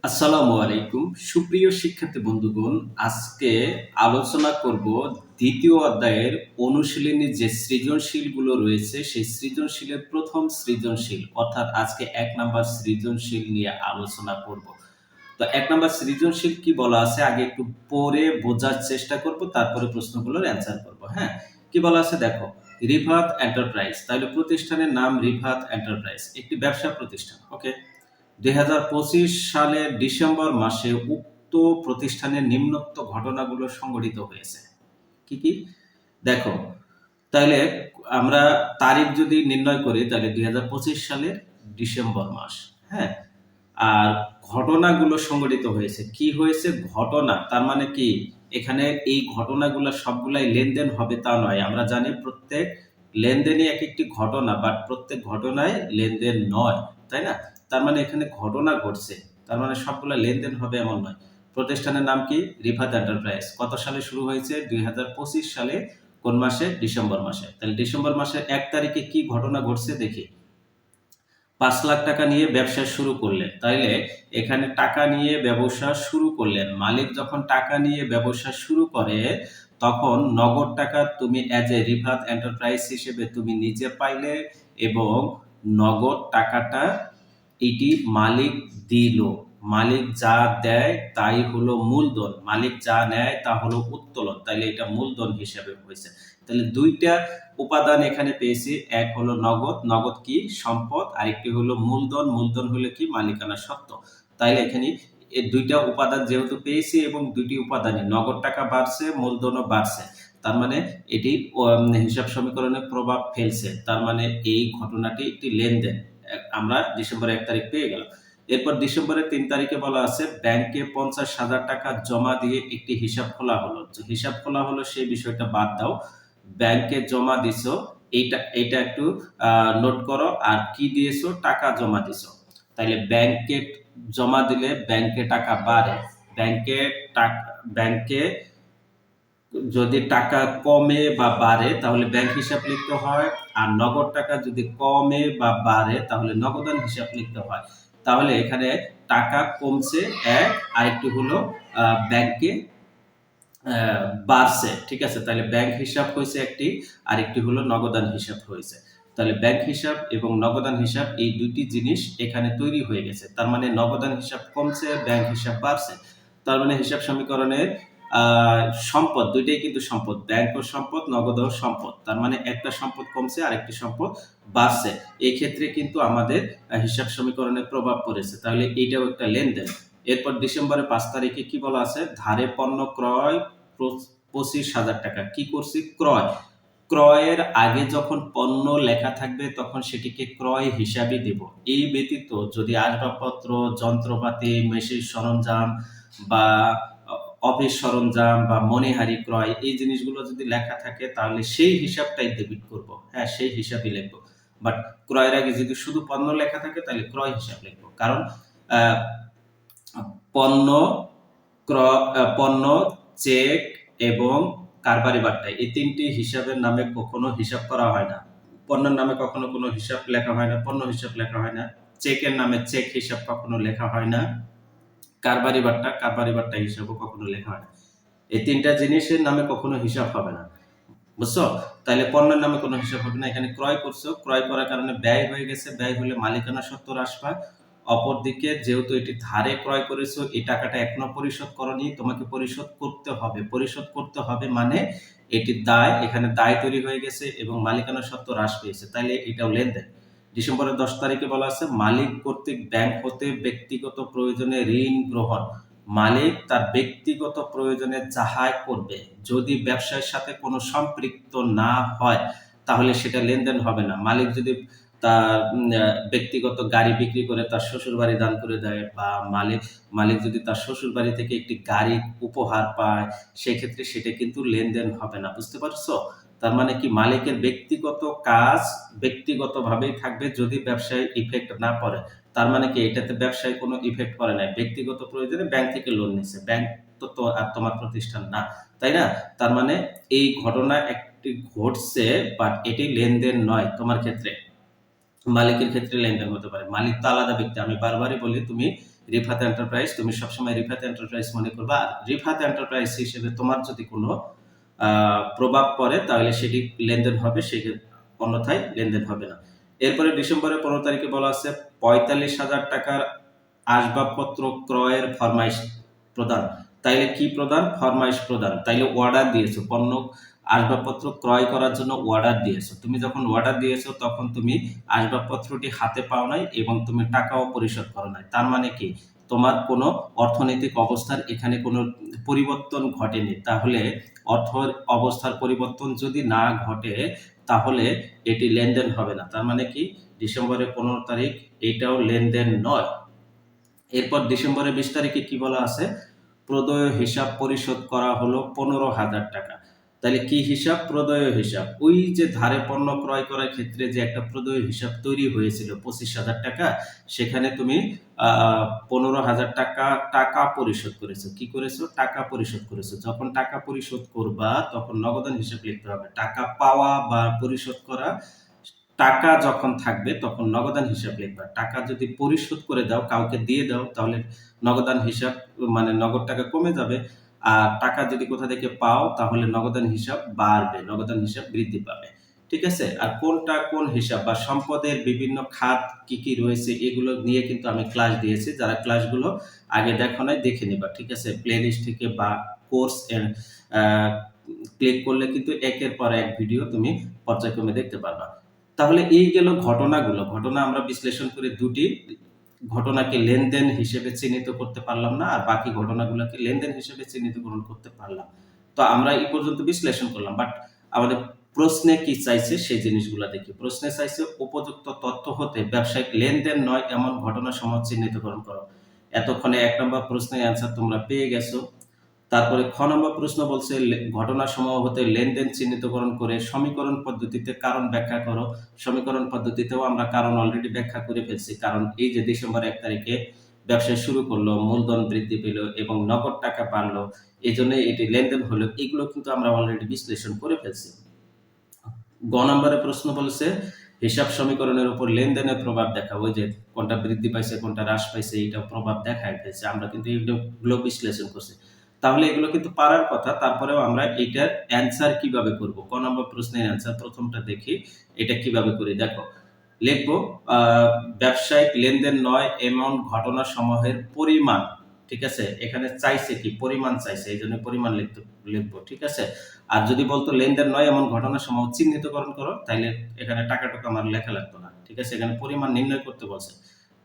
আসসালামু আলাইকুম সুপ্রিয় শিক্ষার্থী বন্ধুগণ, আজকে আলোচনা করব দ্বিতীয় অধ্যায়ের অনুশীলনী যে সৃজনশীলগুলো রয়েছে সেই সৃজনশীলের প্রথম সৃজনশীল অর্থাৎ আজকে ১ নাম্বার সৃজনশীল নিয়ে আলোচনা করব। তো ১ নাম্বার সৃজনশীল কি বলা আছে আগে একটু পড়ে বোঝার চেষ্টা করব, তারপরে প্রশ্নগুলোর অ্যান্সার করব। হ্যাঁ, কি বলা আছে দেখো, রিফাত এন্টারপ্রাইজ, তাহলে প্রতিষ্ঠানের নাম রিফাত এন্টারপ্রাইজ, একটি ব্যবসা প্রতিষ্ঠান। ওকে, ২০২৫ সালের ডিসেম্বর মাসে উক্ত প্রতিষ্ঠানের নিম্নোক্ত ঘটনাগুলো সংঘটিত হয়েছে। কি কি দেখো, তাহলে আমরা তারিখ যদি নির্ণয় করি তাহলে ২০২৫ সালের ডিসেম্বর মাস। হ্যাঁ, আর ঘটনাগুলো সংঘটিত হয়েছে, কি হয়েছে ঘটনা, তার মানে কি এখানে এই ঘটনাগুলো সবগুলাই লেনদেন হবে তা নয়। আমরা জানি প্রত্যেক লেনদেনই এক একটি ঘটনা, বাট প্রত্যেক ঘটনায় লেনদেন নয়, তাই না? তার মানে এখানে ঘটনা ঘটছে, তার মানে সবগুলা লেনদেন হবে এমন নয়। প্রতিষ্ঠানের নাম কি? রিফাত এন্টারপ্রাইজ। কত সালে শুরু হয়েছে? ২০২৫ সালে। কোন মাসে? ডিসেম্বর মাসে। তাহলে ডিসেম্বর মাসের ১ তারিখে কি ঘটনা ঘটছে দেখি। ৫ লাখ টাকা নিয়ে ব্যবসা শুরু করলেন, তাইলে এখানে টাকা নিয়ে ব্যবসা শুরু করলেন। মালিক যখন টাকা নিয়ে ব্যবসা শুরু করে তখন নগদ টাকা তুমি অ্যাজ এ রিফাত এন্টারপ্রাইজ হিসেবে তুমি নিজে পাইলে, এবং নগদ টাকাটা এটি মালিক দিল। মালিক যা দেয় তাই হলো মূলধন, মালিক যা নেয় তা হলো উত্তোলন, তাইলে এটা মূলধন হিসেবে হয়েছে। তাহলে দুইটা উপাদান এখানে পেয়েছি, এক হলো নগদ, নগদ কি? সম্পদ, আরেকটি হলো মূলধন, মূলধন হলো কি? মালিকানা সত্ত্ব। তাইলে এখানে এই দুইটা উপাদান যেহেতু পেয়েছি এবং দুইটি উপাদানে নগদ টাকা বাড়ছে, মূলধনও বাড়ছে, তার মানে এটি হিসাব সমীকরণে প্রভাব ফেলছে। তার মানে এই ঘটনাটি একটি লেনদেন। আমরা ডিসেম্বরের ১ তারিখ পেয়ে গেলাম। এরপর ডিসেম্বরের ৩ তারিখে বলা আছে ব্যাংকে ৫০,০০০ টাকা জমা দিয়ে একটি হিসাব খোলা হলো। হিসাব খোলা হলো সেই বিষয়টা বাদ দাও, ব্যাংকে জমা দিছো, এইটা একটু নোট করো। আর কি দিয়েছো? টাকা জমা দিছো। তাইলে ব্যাংকে জমা দিলে ব্যাংকে টাকা বাড়ে, ব্যাংকে ব্যাংকে যদি টাকা কমে বা বাড়ে তাহলে ব্যাংক হিসাব লিখতে হয়, আর নগদ টাকা যদি কমে বা বাড়ে তাহলে নগদান হিসাব লিখতে হয়। তাহলে এখানে টাকা কমছে এক, আরেকটি হলো ব্যাংকে বাড়ছে। ঠিক আছে, তাহলে ব্যাংক হিসাব হয়েছে একটি, আরেকটি হলো নগদান হিসাব হয়েছে। তাহলে ব্যাংক হিসাব এবং নগদান হিসাব এই দুইটি জিনিস এখানে তৈরি হয়ে গেছে। তার মানে নগদান হিসাব কমছে, ব্যাংক হিসাব বাড়ছে। তার মানে হিসাব সমীকরণের সম্পদ দুইটাই কিন্তু সম্পদ, ব্যাংকও সম্পদ, নগদও সম্পদ। তার মানে একটা সম্পদ কমছে, আরেকটি সম্পদ বাড়ছে। এই ক্ষেত্রে কিন্তু আমাদের হিসাব সমীকরণে প্রভাব পড়েছে। তাহলে এইটাও একটা লেনদেন। এরপর ডিসেম্বরের ৫ তারিখে কি বলা আছে? ধারে পণ্য ক্রয় ২৫,০০০ টাকা। কি করছি? ক্রয়। ক্রয়ের আগে যখন পণ্য লেখা থাকবে তখন সেটিকে ক্রয় হিসাবে দেব। এই ব্যতীত যদি আসবাবপত্র, যন্ত্রপাতি, মেশিন সরঞ্জাম বা অফিস সরঞ্জাম বা মণিহারি ক্রয়, এই জিনিসগুলো যদি লেখা থাকে তাহলে সেই হিসাবটাই ডেবিট করব। হ্যাঁ, সেই হিসাবই লিখবো। বাট ক্রয়ের আগে যদি শুধু পণ্য লেখা থাকে তাহলে ক্রয় হিসাব লিখবো। কারণ আহ, পণ্য পণ্য, চেক এবং কারবারি বাট্টা, এই তিনটি হিসাবের নামে কখনো হিসাব করা হয় না। পণ্যের নামে কখনো কোনো হিসাব লেখা হয় না, পণ্য হিসাব লেখা হয় না। চেকের নামে চেক হিসাব কখনো লেখা হয় না। কারবারি বাট্টা হিসাবও কখনো লেখা হয় না। এই তিনটা জিনিসের নামে কখনো হিসাব হবে না, বুঝছো? তাহলে পণ্যের নামে কোনো হিসাব হবে না। এখানে ক্রয় করছো, ক্রয় করার কারণে ব্যয় হয়ে গেছে, ব্যয় হলে মালিকানা সত্ত্ব হ্রাস পায়। অপরদিকে যেহেতু এটি ধারে ক্রয় করেছো, এই টাকাটা এখনো পরিশোধ করনি, তোমাকে পরিশোধ করতে হবে। পরিশোধ করতে হবে মানে এটি দায়, এখানে দায় তৈরি হয়ে গেছে এবং মালিকানা সত্ত্ব হ্রাস পেয়েছে, তাইলে এটাও লেনদেন। ডিসেম্বরের ১০ তারিখে বলা আছে মালিক কর্তৃক ব্যাংক হতে ব্যক্তিগত প্রয়োজনে ঋণ গ্রহণ। মালিক তার ব্যক্তিগত প্রয়োজনে যাহাই করবে, যদি ব্যবসায়ের সাথে কোনো সম্পৃক্ত না হয় তাহলে সেটা লেনদেন হবে না। মালিক যদি তার ব্যক্তিগত গাড়ি বিক্রি করে তার শ্বশুর বাড়ি দান করে দেয়, বা মালিক যদি তার শ্বশুর বাড়ি থেকে একটি গাড়ি উপহার পায়, সেক্ষেত্রে সেটা কিন্তু লেনদেন হবে না। বুঝতে পারছো? তার মানে কি মালিকের ব্যক্তিগত কাজ ব্যক্তিগতভাবেই থাকবে যদি ব্যবসায় ইফেক্ট না পড়ে। তার মানে কি এটাতে ব্যবসায় কোনো ইফেক্ট পড়ে নাই, ব্যক্তিগত প্রয়োজনে ব্যাংক থেকে লোন নিছে, ব্যাংক তো আর তোমার প্রতিষ্ঠান না, তাই না? তার মানে এই ঘটনা একটি ঘটছে, বাট এটি লেনদেন নয়। তোমার ক্ষেত্রে, মালিকের ক্ষেত্রে লেনদেন হতে পারে। মালিক তো আলাদা ব্যক্তি, আমি বারবারই বলি তুমি রিফাত এন্টারপ্রাইজ, তুমি সবসময় রিফাত এন্টারপ্রাইজ মনে করবা। আর রিফাত এন্টারপ্রাইজ হিসেবে তোমার যদি কোনো প্রভাব পড়ে তাহলে সেটি লেনদেন হবে, অন্যথায় লেনদেন হবে না। এরপরে ডিসেম্বরের 15 তারিখে বলা আছে 45,000 টাকার আসবাবপত্র ক্রয়ের ফরমাইশ প্রদান। তাইলে কি প্রদান? ফরমাইশ প্রদান। তাইলে অর্ডার দিয়েছো, পণ্য আসবাবপত্র ক্রয় করার জন্য অর্ডার দিয়েছো। তুমি যখন অর্ডার দিয়েছো তখন তুমি আসবাবপত্রটি হাতে পাও নাই এবং তুমি টাকাও পরিশোধ করো নাই। তার মানে কি, তোমার কোনো অর্থনৈতিক অবস্থার এখানে কোনো পরিবর্তন ঘটেনি। তাহলে অর্থ অবস্থার পরিবর্তন যদি না ঘটে তাহলে এটি লেনদেন হবে না। তার মানে কি, ডিসেম্বরের 15 তারিখ এটাও লেনদেন নয়। এরপর ডিসেম্বরের 20 তারিখে কি বলা আছে? প্রদেয় হিসাব পরিশোধ করা হলো 15,000 টাকা। তাহলে কি হিসাব? প্রদেয় হিসাব। ওই যে ধারে পণ্য ক্রয় করার ক্ষেত্রে যে একটা প্রদেয় হিসাব তৈরি হয়েছিল 25,000 টাকা, সেখানে তুমি 15,000 টাকা টাকা পরিশোধ করেছো। কি করেছো? টাকা পরিশোধ করেছো। যখন টাকা পরিশোধ করবা তখন নগদান হিসাব লিখতে হবে। টাকা পাওয়া বা পরিশোধ করা, টাকা যখন থাকবে তখন নগদান হিসাব লিখবা। টাকা যদি পরিশোধ করে দাও, কাউকে দিয়ে দাও, তাহলে নগদান হিসাব মানে নগদ টাকা কমে যাবে। আর টাকা যদি কোথা থেকে পাও তাহলে নগদান হিসাব বাড়বে, নগদান হিসাব বৃদ্ধি পাবে। ঠিক আছে? আর কোনটা কোন হিসাব বা সম্পদের বিভিন্ন খাত কি কি রয়েছে এগুলো নিয়ে কিন্তু আমি ক্লাস দিয়েছি। যারা ক্লাসগুলো আগে দেখো নাই দেখে নিবা। ঠিক আছে? প্লেলিস্ট থেকে বা কোর্স ক্লিক করলে কিন্তু একের পর এক ভিডিও তুমি পর্যায়ক্রমে দেখতে পারবা। তাহলে এই গেল ঘটনাগুলো। ঘটনা আমরা বিশ্লেষণ করে দুটি ঘটনাকে লেনদেন হিসেবে চিহ্নিত করতে পারলাম না, আর বাকি ঘটনাগুলোকে লেনদেন হিসেবে চিহ্নিতকরণ করতে পারলাম। তো আমরা এই পর্যন্ত বিশ্লেষণ করলাম, বাট আমাদের প্রশ্নে কি চাইছে সেই জিনিসগুলো দেখি। প্রশ্নে চাইছে উপযুক্ত তথ্য হতে ব্যবসায়িক লেনদেন নয় এমন ঘটনা সমূহ চিহ্নিতকরণ করো। এতক্ষণে 1 নম্বর প্রশ্নের অ্যান্সার তোমরা পেয়ে গেছো। তারপরে খ নম্বর প্রশ্ন বলছে ঘটনা সমূহ হতে লেনদেন চিহ্নিতকরণ করে সমীকরণ পদ্ধতিতে কারণ ব্যাখ্যা করো। সমীকরণ পদ্ধতিতেও আমরা কারণ অলরেডি ব্যাখ্যা করে ফেলছি। কারণ এই যে ডিসেম্বর 1 তারিখে ব্যবসা শুরু করলো, মূলধন বৃদ্ধি পেল এবং নগদ টাকা বাড়লো, এই জন্য এটি লেনদেন হলো, এগুলো কিন্তু আমরা অলরেডি বিশ্লেষণ করে ফেলছি। গ নম্বরের প্রশ্ন বলছে হিসাব সমীকরণের উপর লেনদেনের প্রভাব দেখা। ওই যে কোনটা বৃদ্ধি পাইছে কোনটা হ্রাস পাইছে এটা প্রভাব দেখায় ফেলছে, আমরা কিন্তু এগুলো বিশ্লেষণ করছি। তাহলে এগুলো কিন্তু পারার কথা। তারপরেও আমরা এটার অ্যান্সার কিভাবে করব, ক নম্বর প্রশ্নের অ্যান্সার প্রথমটা দেখি এটা কিভাবে করি। দেখো, লিখবো ব্যবসায়িক লেনদেন নয় এমন ঘটনা সমূহের পরিমাণ। ঠিক আছে? এখানে চাইছে কি? পরিমাণ চাইছে, এই জন্য পরিমাণ লিখবো। ঠিক আছে? আর যদি বলতো লেনদেন নয় এমন ঘটনা সমূহ চিহ্নিতকরণ করো, তাহলে এখানে টাকাটুকু আমার লেখা লাগতো না। ঠিক আছে? এখানে পরিমাণ নির্ণয় করতে বলছে,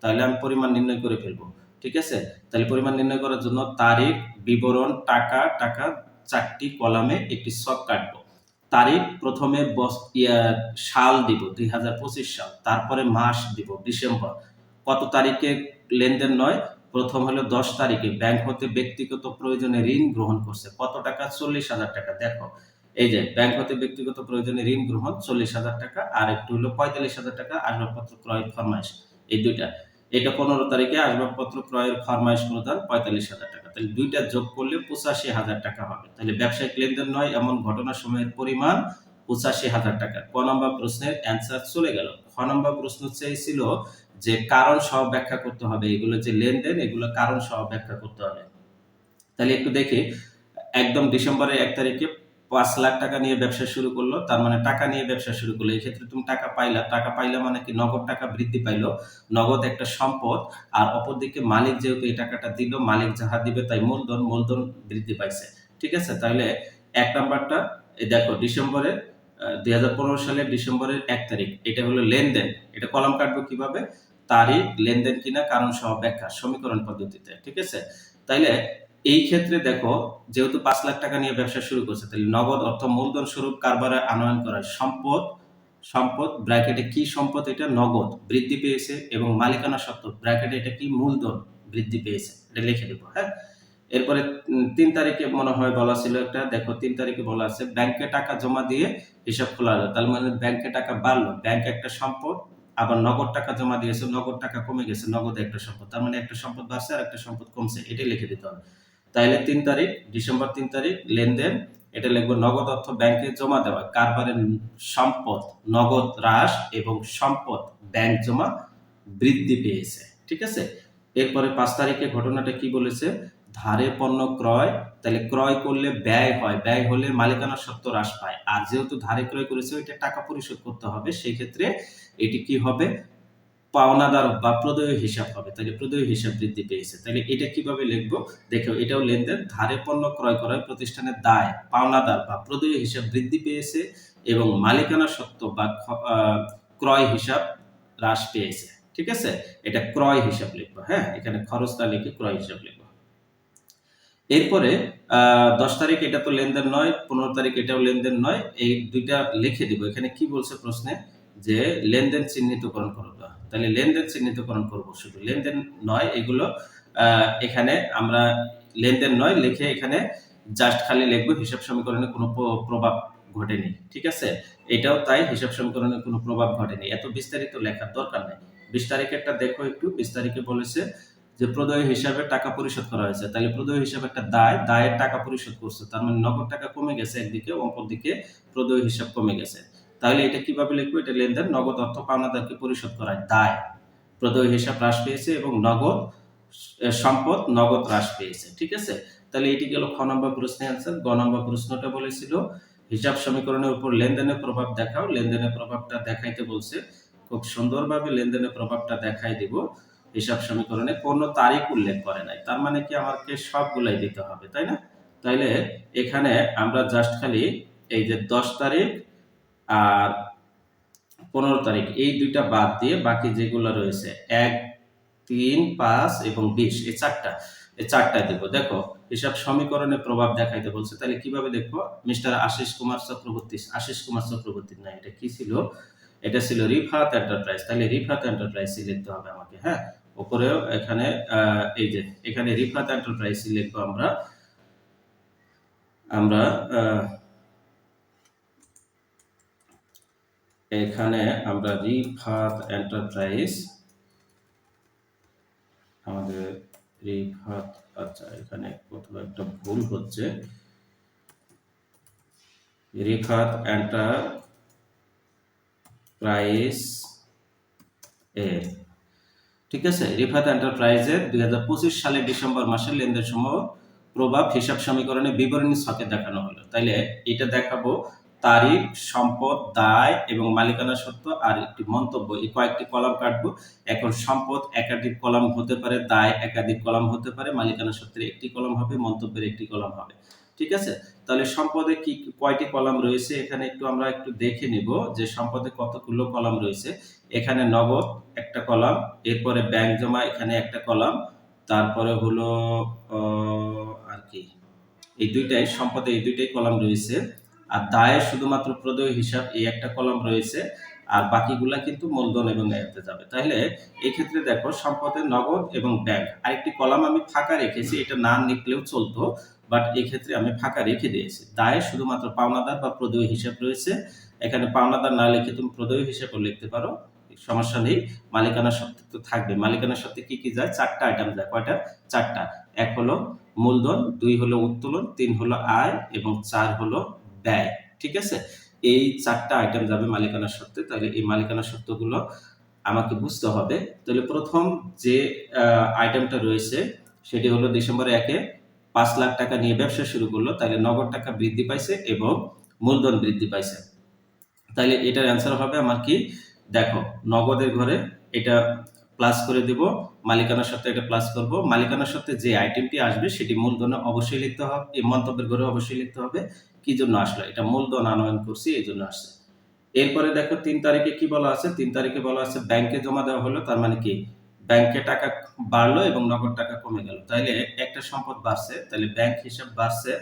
তাহলে আমি পরিমাণ নির্ণয় করে ফেলবো। ঠিক আছে? তাহলে পরিমাণ নির্ণয় করার জন্য তারিখ, বিবরণ, টাকা, টাকা 4টি কলামে একটি ছক কাটবো। তারিখ প্রথমে সাল দিব 2025 সাল, তারপরে মাস দিব ডিসেম্বর। কত তারিখে লেনদেন নয়? প্রথম হলো 10 তারিখে ব্যাংক হতে ব্যক্তিগত প্রয়োজনে ঋণ গ্রহণ করছে। কত টাকা? 40,000 টাকা। দেখো, এই যে ব্যাংক হতে ব্যক্তিগত প্রয়োজনে ঋণ গ্রহণ 40,000 টাকা, আর একটু হলো 45,000 টাকা আসবাবপত্র ক্রয় ফরমাইশ। এই দুইটা। এটা 15 তারিখে আসবাবপত্র ক্রয়ের ফরমাইশ প্রদান 45,000 টাকা। তাহলে দুইটা যোগ করলে 85,000 টাকা হবে। তাহলে ব্যবসায়িক লেনদেন নয় এমন ঘটনা সময়ের পরিমাণ 85,000 টাকা। ক নম্বর প্রশ্নের অ্যান্সার চলে গেল। খ নম্বর প্রশ্ন চেয়েছিল যে কারণ সহ ব্যাখ্যা করতে হবে, এগুলো যে লেনদেন এগুলো কারণ সহ ব্যাখ্যা করতে হবে। তাহলে একটু দেখি, একদম ডিসেম্বরের 1 তারিখে 5 লাখ টাকা নিয়ে ব্যবসা শুরু করলো, তার মানে টাকা নিয়ে ব্যবসা শুরু করলো। এই ক্ষেত্রে তুমি টাকা পাইলা, টাকা পাইলা মানে কি? নগদ টাকা বৃদ্ধি পাইলো। নগদ একটা সম্পদ, আর অপরদিকে মালিক যেহেতু এই টাকাটা দিল, মালিক যাহা দিবে তাই মূলধন, মূলধন বৃদ্ধি পাইছে। ঠিক আছে? তাহলে 1 নাম্বারটা দেখো, ডিসেম্বরে 2015 সালের ডিসেম্বরের 1 তারিখ, এটা হলো লেনদেন। এটা কলাম কাটবো কিভাবে? তারিখ, লেনদেন কিনা, কারণ সহ ব্যাখ্যা, সমীকরণ পদ্ধতিতে। ঠিক আছে? তাইলে এই ক্ষেত্রে দেখো, যেহেতু 5 লাখ টাকা নিয়ে ব্যবসা শুরু করছে, তাহলে নগদ অর্থ মূলধন স্বরূপ কারবারে আনয়ন করা সম্পদ, সম্পদ ব্র্যাকেটে কি সম্পদ? এটা নগদ বৃদ্ধি পেয়েছে, এবং মালিকানা সত্ত্ব ব্র্যাকেটে এটা কি? মূলধন বৃদ্ধি পেয়েছে। এটা লিখে দেবো। হ্যাঁ, এরপরে 3 তারিখে মনে হয় বলা ছিল একটা, দেখো 3 তারিখে বলা আছে ব্যাংকে টাকা জমা দিয়ে হিসাব খোলা হলো। তার মানে ব্যাংকে টাকা বাড়লো, ব্যাংক একটা সম্পদ, আবার নগদ টাকা জমা দিয়েছে, নগদ টাকা কমে গেছে, নগদ একটা সম্পদ, তার মানে একটা সম্পদ বাড়ছে আর একটা সম্পদ কমছে, এটাই লিখে দিতে হবে। তাইলে 3 তারিখ, ডিসেম্বর 3 তারিখ লেনদেন, এটা লিখবো নগদ অর্থ ব্যাংকে জমা দেওয়া, কারবারের সম্পদ নগদ হ্রাস এবং সম্পদ ব্যাংক জমা বৃদ্ধি পেয়েছে। ঠিক আছে? এরপরে 5 তারিখে ঘটনাটা কি বলেছে, ধারে পণ্য ক্রয়, তাহলে ক্রয় করলে ব্যয় হয়, ব্যয় হলে মালিকানা সত্ত্ব হ্রাস পায়। আর যেহেতু ধারে ক্রয় করেছে ওইটা টাকা পরিশোধ করতে হবে, সেই ক্ষেত্রে এটি কি হবে, পাওনাদার বা প্রদেয় হিসাব হবে। তাহলে প্রদেয় হিসাব বৃদ্ধি পেয়েছে। তাহলে এটা কিভাবে লিখবো, দেখো এটাও লেনদেন, ধারে পণ্য ক্রয় করার প্রতিষ্ঠানের দায় পাওনাদার বা প্রদেয় হিসাব বৃদ্ধি পেয়েছে এবং মালিকানা সত্ত্ব বা ক্রয় হিসাব হ্রাস পেয়েছে। ঠিক আছে, এটা ক্রয় হিসাব লিখবো। হ্যাঁ, এখানে খরচ না লিখে ক্রয় হিসাব লিখবো। এরপরে 10 তারিখ এটা তো লেনদেন নয়, 15 তারিখ এটাও লেনদেন নয়, এই দুইটা লিখে দিব। এখানে কি বলছে প্রশ্নে, যে লেনদেন চিহ্নিতকরণ করব। তাহলে লেনদেন চিহ্নিতকরণ করব, শুধু লেনদেন নয় এগুলো। এখানে আমরা লেনদেন নয় লিখে এখানে জাস্ট খালি লিখবো হিসাব সমীকরণে কোনো প্রভাব ঘটেনি। ঠিক আছে, এটাও তাই, হিসাব সমীকরণে কোনো প্রভাব ঘটেনি, এত বিস্তারিত লেখার দরকার নেই। 20 তারিখেরটা দেখো একটু। 20 তারিখে বলেছে যে প্রদেয় হিসাবে টাকা পরিশোধ করা হয়েছে। তাহলে প্রদেয় হিসাবে একটা দায়, দায়ের টাকা পরিশোধ করছে, তার মানে নগদ টাকা কমে গেছে একদিকে, অপরদিকে প্রদেয় হিসাব কমে গেছে। তাহলে এটা কিভাবে লিখবো, এটা লেনদেন, নগদ অর্থ পাওনাদারকে পরিশোধ করায় দায়, প্রদেয় হিসাব হ্রাস পেয়েছে এবং নগদ সম্পদ নগদ হ্রাস পেয়েছে। ঠিক আছে, তাহলে এটি গেল খ নম্বর প্রশ্নের অ্যান্সার। গ নম্বর প্রশ্নটা বলেছিল হিসাব সমীকরণের উপর লেনদেনের প্রভাব দেখাও। লেনদেনের প্রভাবটা দেখাইতে বলছে, খুব সুন্দরভাবে লেনদেনের প্রভাবটা দেখাই দিব। হিসাব সমীকরণে কোনো তারিখ উল্লেখ করে নাই, তার মানে কি আমাকে সবগুলাই দিতে হবে, তাই না? তাইলে এখানে আমরা জাস্ট খালি এই যে 10 তারিখ আর 15 তারিখ এই দুইটা বাদ দিয়ে বাকি যেগুলো রয়েছে 1, 3, 5 এবং 20, এই চারটা দেব। দেখো হিসাব সমীকরণে প্রভাব দেখাইতে বলছে, তাহলে কিভাবে দেখবো, মিস্টার আশিস কুমার চক্রবর্তী না, এটা কি ছিল, এটা ছিল রিফাত এন্টারপ্রাইজ। তাহলে রিফাত এন্টারপ্রাইজ লিখতে হবে আমাকে। হ্যাঁ, উপরেও এখানে এই যে এখানে রিফাত এন্টারপ্রাইজ লিখবো আমরা আমরা এখানে আমরা রিফাত এন্টারপ্রাইজ, আমাদের রিফাত, আচ্ছা এখানে কোথাও একটা ভুল হচ্ছে, রিফাত এন্টারপ্রাইজ এর, ঠিক আছে, রিফাত এন্টারপ্রাইজের 2025 সালের ডিসেম্বর মাসের লেনদেন সমূহ প্রভাব হিসাব সমীকরণে বিবরণী ছকে দেখানো হলো। তাইলে এটা দেখাবো তারিখ, সম্পদ, দায় এবং মালিকানা সত্ত্ব আর একটি মন্তব্য, এই কয়েকটি কলাম কাটবো। এখন সম্পদ একাধিক কলাম হতে পারে, দায় একাধিক কলাম হতে পারে, মালিকানা সত্ত্বের একটি কলাম হবে, মন্তব্যের একটি কলাম হবে। ঠিক আছে, তাহলে সম্পদে কি কয়টি কলাম রয়েছে এখানে আমরা একটু দেখে নিব যে সম্পদে কতগুলো কলাম রয়েছে। এখানে নগদ একটা কলাম, এরপরে ব্যাংক জমা এখানে একটা কলাম, তারপরে হলো আর কি এই দুইটাই সম্পদে, এই দুইটাই কলাম রয়েছে। আর দায়ের শুধুমাত্র প্রদেয় হিসাব এই একটা কলাম রয়েছে, আর বাকিগুলা কিন্তু মূলধন এবং ব্যয়তে যাবে। তাহলে এই ক্ষেত্রে দেখো সম্পদের নগদ এবং ব্যাংক, আরেকটি কলাম আমি ফাঁকা রেখেছি, এটা না লিখলেও চলতো, বাট এই ক্ষেত্রে আমি ফাঁকা রেখে দিয়েছি। দায়ে শুধুমাত্র পাওনাদার বা প্রদেয় হিসাব রয়েছে, এখানে পাওনাদার না লিখে তুমি প্রদেয় হিসাবও লিখতে পারো, সমস্যা নেই। মালিকানা সত্ত্ব তো থাকবে, মালিকানা সত্ত্বে কি কি যায়, 4টা আইটেম যায়। কয়টা? 4টা। 1 হলো মূলধন, 2 হলো উত্তোলন, 3 হলো আয় এবং 4 হলো ব্যয়। ঠিক আছে, এই 4টা আইটেম যাবে মালিকানা সত্ত্বে। তাহলে এই মালিকানা সত্ত্বগুলো আমাকে বুঝতে হবে। তাহলে প্রথম যে আইটেমটা রয়েছে সেটি হলো ডিসেম্বর 1-এ 5 লাখ টাকা নিয়ে ব্যবসা শুরু করলো, তাহলে নগদ টাকা বৃদ্ধি পাইছে এবং মূলধন বৃদ্ধি পাইছে। তাহলে এটার অ্যান্সার হবে আমার কি, দেখো নগদের ঘরে এটা প্লাস করে দিব, মালিকানার সত্ত্বে এটা প্লাস করব। মালিকানার সত্ত্বে যে আইটেমটি আসবে সেটি মূলধনে অবশ্যই লিখতে হবে, এই মন্তব্যের ঘরে অবশ্যই লিখতে হবে। কি জন্য আসলো, এটা মূলধন আনয়ন করছি এই জন্য আসছে। এরপরে দেখো 3 তারিখে কি বলা আছে, 3 তারিখে বলা আছে ব্যাংকে জমা দেওয়া হলো, তার মানে কি ব্যাংকে টাকা বাড়লো এবং নগদ টাকা কমে গেল। তাহলে একটা সম্পদ বাড়ছে, তাহলে ব্যাংক হিসাব বাড়ছে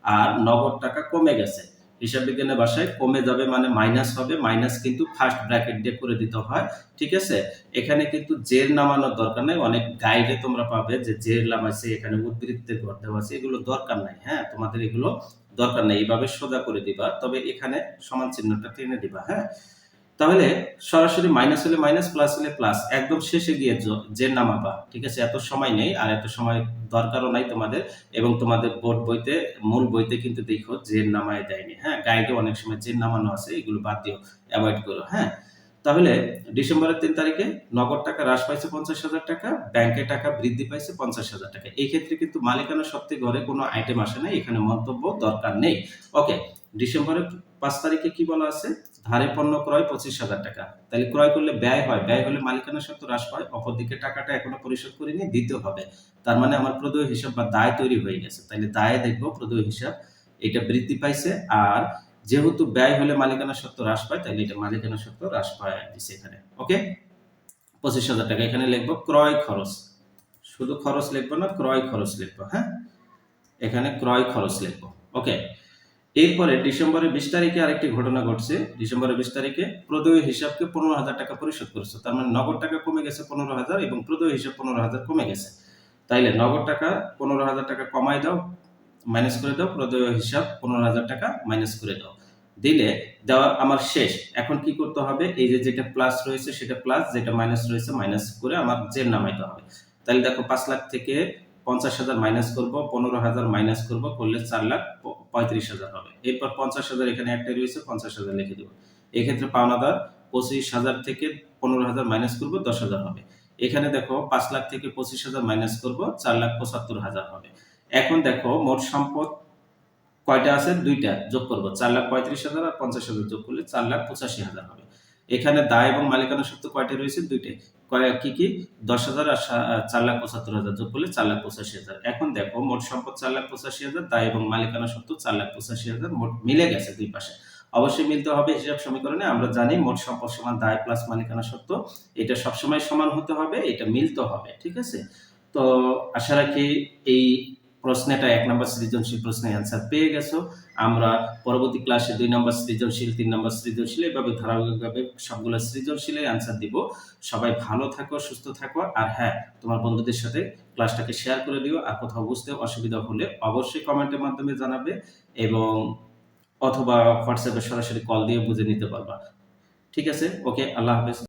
আর নগদ টাকা কমে গেছে। হিসাব বিজ্ঞানের ভাষায় কমে যাবে মানে মাইনাস হবে, মাইনাস কিন্তু ফার্স্ট ব্র্যাকেট দিয়ে করে দিতে হয়। ঠিক আছে, এখানে কিন্তু জের নামানোর দরকার নেই, অনেক গাইডে তোমরা পাবে যে জের নামাইছে, এখানে উদ্বৃত্তের ঘর দেওয়া আছে, এগুলো দরকার নাই। হ্যাঁ, তোমাদের এগুলো দরকার নেই, এইভাবে সোজা করে দিবা, তবে এখানে সমান চিহ্নটা টেনে দিবা। হ্যাঁ, তাহলে সরাসরি মাইনাস হলে মাইনাস, প্লাস হলে প্লাস, একদম শেষে গিয়ে জের নামাবা। ঠিক আছে, এত সময় নেই আর এত সময় দরকারও নাই তোমাদের, এবং তোমাদের বোর্ড বইতে মূল বইতে কিন্তু দেখো জের নামায় দেয়নি। হ্যাঁ, গাইডে অনেক সময় জের নামানো আছে, এগুলো বাদ দিও, অ্যাভয়েড করো। হ্যাঁ, তাহলে ডিসেম্বরের 3 তারিখে নগদ টাকা হ্রাস পাইছে 50,000 টাকা, ব্যাংকে টাকা বৃদ্ধি পাইছে 50,000 টাকা। এই ক্ষেত্রে কিন্তু মালিকানা সত্ত্বে ঘরে কোনো আইটেম আসে না, এখানে মন্তব্য দরকার নেই। ওকে, ডিসেম্বরের 5 তারিখে কি বলা আছে? ধারে পণ্য ক্রয় 25,000 টাকা। তাহলে ক্রয় করলে ব্যয় হয়, ব্যয় হলে মালিকানা সত্ত্ব হ্রাস পায়, অপরদিকে টাকাটা এখনো পরিশোধ করিনি, দিতে হবে। তার মানে আমার প্রদেয় হিসাব বা দায় তৈরি হয়ে গেছে। তাহলে দায়ে দেখবো প্রদেয় হিসাব এটা বৃদ্ধি পাইছে, আর যেহেতু ব্যয় হলে মালিকানা সত্ত্ব হ্রাস পায়, তাহলে এটা মালিকানা সত্ত্ব হ্রাস পায় দিছে এখানে। ওকে, 25,000 টাকা। এখানে লিখবো ক্রয় খরচ, শুধু খরচ লিখবো না, ক্রয় খরচ লিখবো। হ্যাঁ, এখানে ক্রয় খরচ লিখবো। ওকে, এরপরে ডিসেম্বরের 20 তারিখে আরেকটি ঘটনা ঘটছে। ডিসেম্বরের 20 তারিখে প্রদেয় হিসাবকে 15,000 টাকা পরিশোধ করেছে। তার মানে নগদ টাকা কমে গেছে 15,000 এবং প্রদেয় হিসাব 15,000 কমে গেছে। তাইলে নগদ টাকা 15,000 টাকা কমাই দাও, মাইনাস করে দাও, প্রদেয় হিসাব 15,000 টাকা মাইনাস করে দাও। দিলে দেওয়া আমার শেষ। এখন কি করতে হবে? এই যে যেটা প্লাস রয়েছে সেটা প্লাস, যেটা মাইনাস রয়েছে মাইনাস করে আমার জের নামাইতে হবে। তাহলে দেখো 5 লাখ থেকে 50,000 মাইনাস করব, 15,000 মাইনাস করব, করলে 4,35,000 হবে। এরপর 50,000 এখানে একটাই রয়েছে, 50,000 লিখে দেব। এক্ষেত্রে পাওনাদার 25,000 থেকে 15,000 মাইনাস করব, 10,000 হবে। এখানে দেখো 5 লাখ থেকে 25,000 মাইনাস করব, 4,75,000 হবে। এখন দেখো মোট সম্পদ কয়টা আছে? দুইটা, যোগ করব 4,35,000 আর 50,000 যোগ করলে 4,85,000 হবে। এখানে দায় এবং মালিকানা সত্ত্ব কয়টা রয়েছে? দুইটাই। কি কি? 10,000 আর 4,75,000 যোগ করলে 4,85,000। এখন দেখো মোট সম্পদ 4,85,000, দায় এবং মালিকানা সত্ত্ব 4,85,000, মোট মিলে গেছে দুই পাশে। অবশ্যই মিলতে হবে হিসাব সমীকরণে। আমরা জানি মোট সম্পদ সমান দায় প্লাস মালিকানা সত্ত্ব, এটা সবসময় সমান হতে হবে, এটা মিলতে হবে। ঠিক আছে? তো আশা রাখি এই প্রশ্নটা 1 নম্বর সৃজনশীল প্রশ্নের অ্যান্সার পেয়ে গেছো। আমরা পরবর্তী ক্লাসে 2 নম্বর সৃজনশীল, 3 নম্বর সৃজনশীল, এভাবে ধারাবাহিকভাবে সবগুলো সৃজনশীলের অ্যান্সার দিব। সবাই ভালো থাকো, সুস্থ থাকো, আর হ্যাঁ, তোমার বন্ধুদের সাথে ক্লাসটাকে শেয়ার করে দিও। আর কোথাও বুঝতে অসুবিধা হলে অবশ্যই কমেন্টের মাধ্যমে জানাবে, এবং অথবা হোয়াটসঅ্যাপে সরাসরি কল দিয়ে বুঝে নিতে পারবা। ঠিক আছে? ওকে, আল্লাহ হাফেজ।